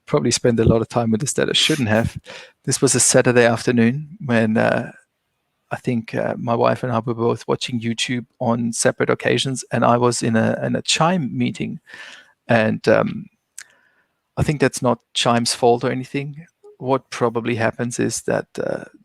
Probably spent a lot of time with this that I shouldn't have. This was a Saturday afternoon when I think my wife and I were both watching YouTube on separate occasions, and I was in a Chime meeting, and I think that's not Chime's fault or anything. What probably happens is that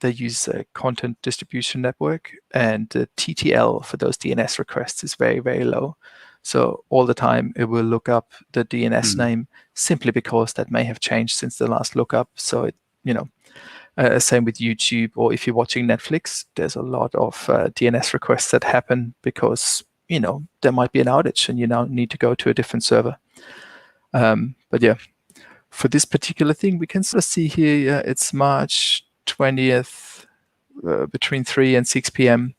they use a content distribution network, and the TTL for those DNS requests is very, very low. So all the time it will look up the DNS name simply because that may have changed since the last lookup. So it, Same with YouTube, or if you're watching Netflix, there's a lot of DNS requests that happen because there might be an outage and you now need to go to a different server. But yeah, for this particular thing, we can sort of see here, it's March 20th, between 3 and 6 p.m.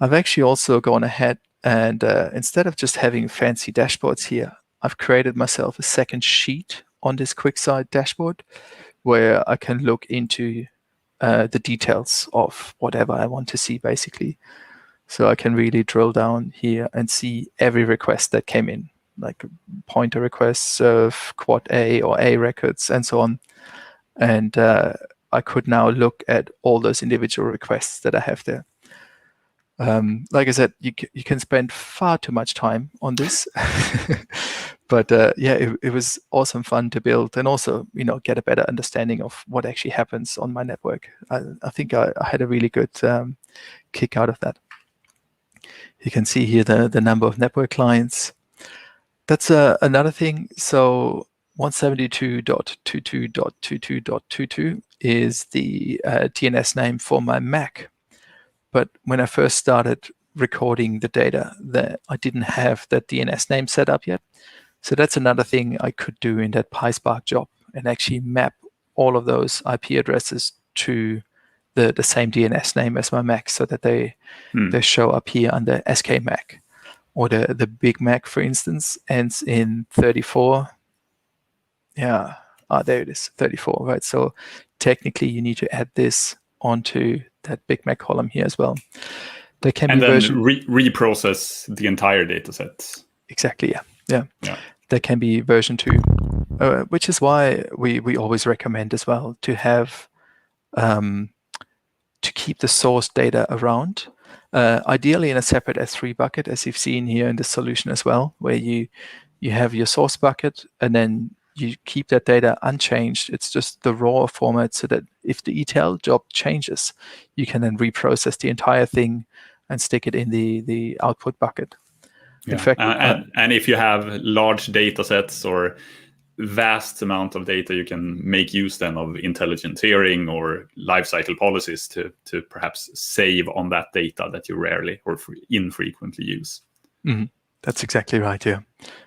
I've actually also gone ahead and instead of just having fancy dashboards here, I've created myself a second sheet on this QuickSight dashboard where I can look into the details of whatever I want to see, basically. So I can really drill down here and see every request that came in, like pointer requests, serve, quad A or A records, and so on. And I could now look at all those individual requests that I have there. Like I said, you can spend far too much time on this. But yeah, it was awesome fun to build and also, get a better understanding of what actually happens on my network. I think I had a really good kick out of that. You can see here the number of network clients. That's another thing. So 172.22.22.22 is the DNS name for my Mac. But when I first started recording the data, I didn't have that DNS name set up yet. So that's another thing I could do in that PySpark job and actually map all of those IP addresses to the same DNS name as my Mac so that they show up here under SK Mac. Or the Big Mac, for instance, ends in 34. Yeah, there it is, 34, right? So technically you need to add this onto that Big Mac column here as well. There can be then reprocess the entire data set. Exactly, yeah. There can be version 2, which is why we always recommend as well to have to keep the source data around. Ideally in a separate S3 bucket, as you've seen here in the solution as well, where you have your source bucket and then you keep that data unchanged. It's just the raw format so that if the ETL job changes, you can then reprocess the entire thing and stick it in the output bucket. Yeah. In fact, and if you have large data sets or vast amount of data, you can make use then of intelligent tiering or lifecycle policies to perhaps save on that data that you rarely or infrequently use. Mm-hmm. That's exactly right, yeah.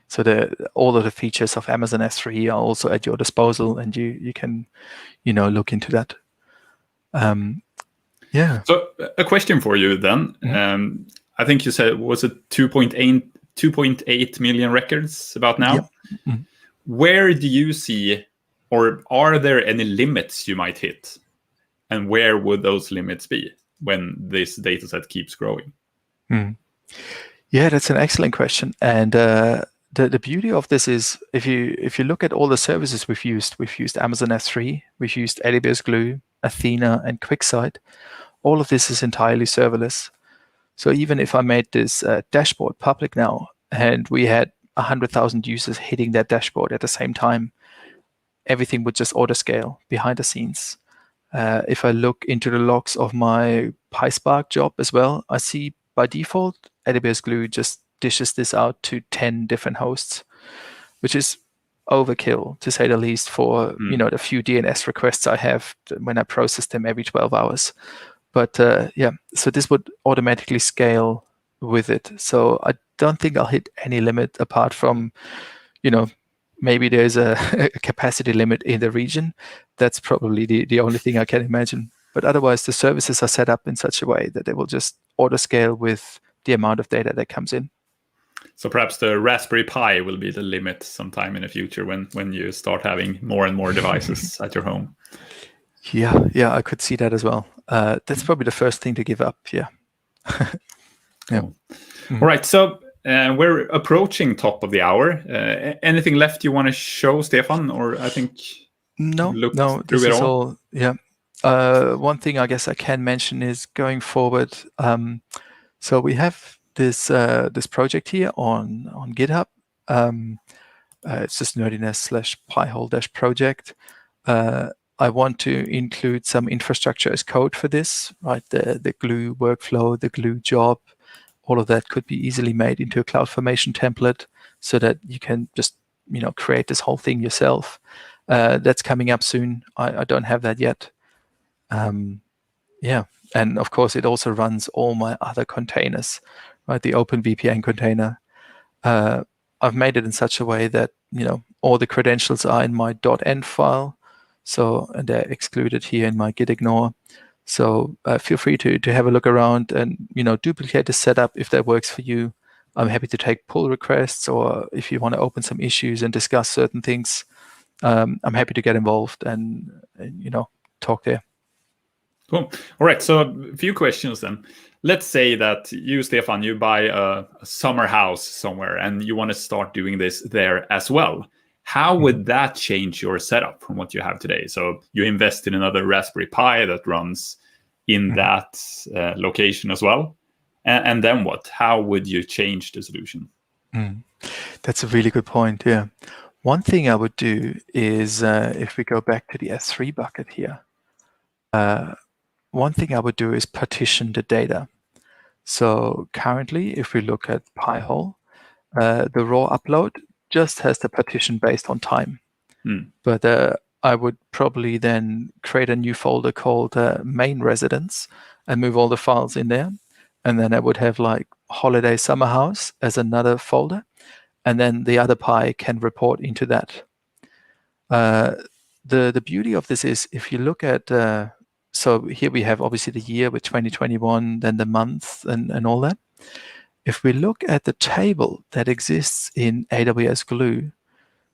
So all of the features of Amazon S3 are also at your disposal, and you can, look into that. Yeah. So a question for you then. Mm-hmm. I think you said, was it 2.8 million records about now? Yep. Mm-hmm. Where do you see, or are there any limits you might hit? And where would those limits be when this data set keeps growing? Mm. Yeah, that's an excellent question. And the beauty of this is if you look at all the services we've used Amazon S3, we've used AWS Glue, Athena, and QuickSight. All of this is entirely serverless. So even if I made this dashboard public now, and we had 100,000 users hitting that dashboard at the same time, everything would just auto-scale behind the scenes. If I look into the logs of my PySpark job as well, I see by default, AWS Glue just dishes this out to 10 different hosts, which is overkill, to say the least, for the few DNS requests I have when I process them every 12 hours. But so this would automatically scale with it. So I don't think I'll hit any limit apart from, maybe there's a capacity limit in the region. That's probably the only thing I can imagine. But otherwise, the services are set up in such a way that they will just auto-scale with the amount of data that comes in. So perhaps the Raspberry Pi will be the limit sometime in the future when you start having more and more devices at your home. Yeah, I could see that as well. That's probably the first thing to give up, yeah. Yeah. Mm-hmm. All right, so we're approaching top of the hour. Anything left you want to show, Stefan? Or I think no, this is all. Yeah. One thing I guess I can mention is going forward. So we have this project here on GitHub. It's just nerdiness/pyhole-project. I want to include some infrastructure as code for this, right? The Glue workflow, the Glue job, all of that could be easily made into a CloudFormation template so that you can just, create this whole thing yourself. That's coming up soon. I don't have that yet. Yeah, and of course it also runs all my other containers, right? The OpenVPN container. I've made it in such a way that all the credentials are in my .env file, and they're excluded here in my git ignore. So feel free to have a look around and duplicate the setup if that works for you. I'm happy to take pull requests, or if you want to open some issues and discuss certain things, I'm happy to get involved and talk there. Cool. All right. So a few questions then. Let's say that you, Stefan, you buy a summer house somewhere and you want to start doing this there as well. How would that change your setup from what you have today? So you invest in another Raspberry Pi that runs in that location as well. And then what? How would you change the solution? That's a really good point. Yeah. One thing I would do is if we go back to the S3 bucket here, one thing I would do is partition the data. So currently, if we look at Pi-hole, the raw upload just has the partition based on time. But I would probably then create a new folder called main residence and move all the files in there. And then I would have like holiday summer house as another folder. And then the other Pi can report into that. The beauty of this is if you look at so here we have obviously the year with 2021, then the month and all that. If we look at the table that exists in AWS Glue,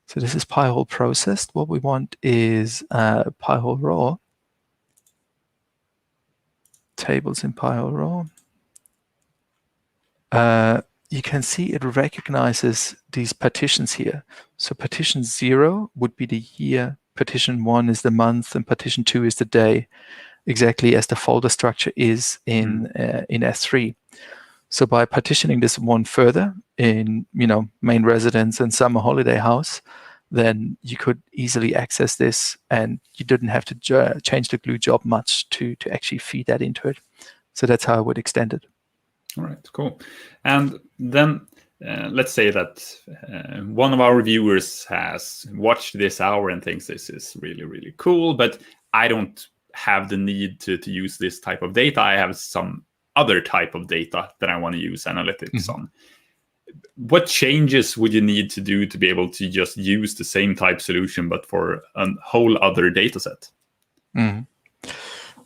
so this is Pi-hole processed. What we want is Pi-hole raw. Tables in Pi-hole raw. You can see it recognizes these partitions here. So partition 0 would be the year, partition 1 is the month, and partition 2 is the day, exactly as the folder structure is in S3. So by partitioning this one further in main residence and summer holiday house, then you could easily access this, and you didn't have to change the Glue job much to actually feed that into it. So that's how I would extend it. All right, cool. And then let's say that one of our viewers has watched this hour and thinks this is really, really cool, but I don't have the need to use this type of data. I have some other type of data that I want to use analytics on. What changes would you need to do to be able to just use the same type solution, but for a whole other data set?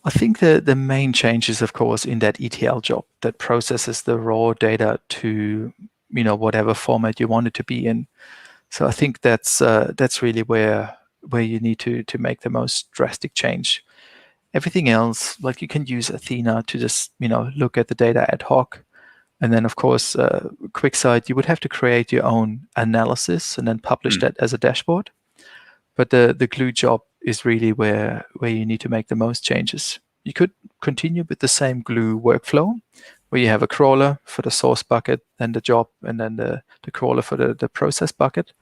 I think the main change is, of course, in that ETL job that processes the raw data to whatever format you want it to be in. So I think that's really where you need to make the most drastic change. Everything else, like you can use Athena to just look at the data ad hoc, and then of course QuickSight, you would have to create your own analysis and then publish that as a dashboard. But the Glue job is really where you need to make the most changes. You could continue with the same Glue workflow, where you have a crawler for the source bucket, then the job, and then the crawler for the process bucket.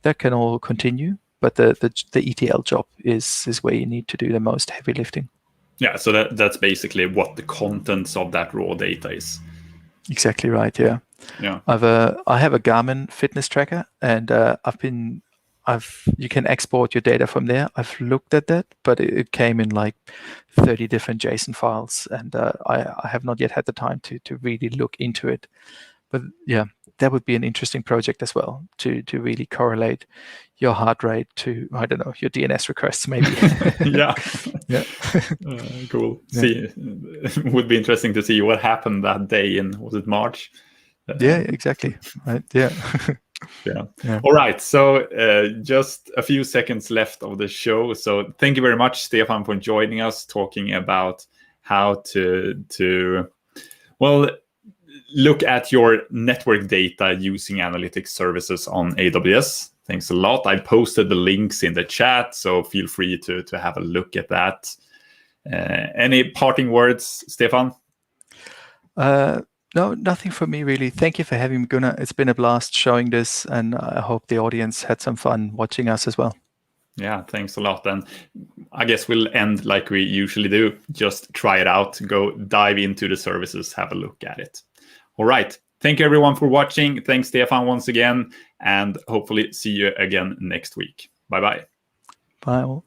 That can all continue, but the ETL job is where you need to do the most heavy lifting. Yeah, so that's basically what the contents of that raw data is. Exactly right. Yeah. I have a Garmin fitness tracker, and you can export your data from there. I've looked at that, but it came in like 30 different JSON files, and I have not yet had the time to really look into it. But yeah, that would be an interesting project as well, to really correlate your heart rate to, I don't know, your DNS requests maybe. Yeah. Cool. Yeah. See, it would be interesting to see what happened that day in, was it March? Yeah, exactly. Right. Yeah. Yeah. All right. So just a few seconds left of the show. So thank you very much, Stefan, for joining us, talking about how to look at your network data using analytics services on AWS. Thanks a lot. I posted the links in the chat, so feel free to have a look at that. Any parting words, Stefan? No, nothing from me really. Thank you for having me, Gunnar. It's been a blast showing this, and I hope the audience had some fun watching us as well. Yeah, thanks a lot. And I guess we'll end like we usually do. Just try it out, go dive into the services, have a look at it. All right. Thank you, everyone, for watching. Thanks, Stefan, once again, and hopefully see you again next week. Bye-bye. Bye.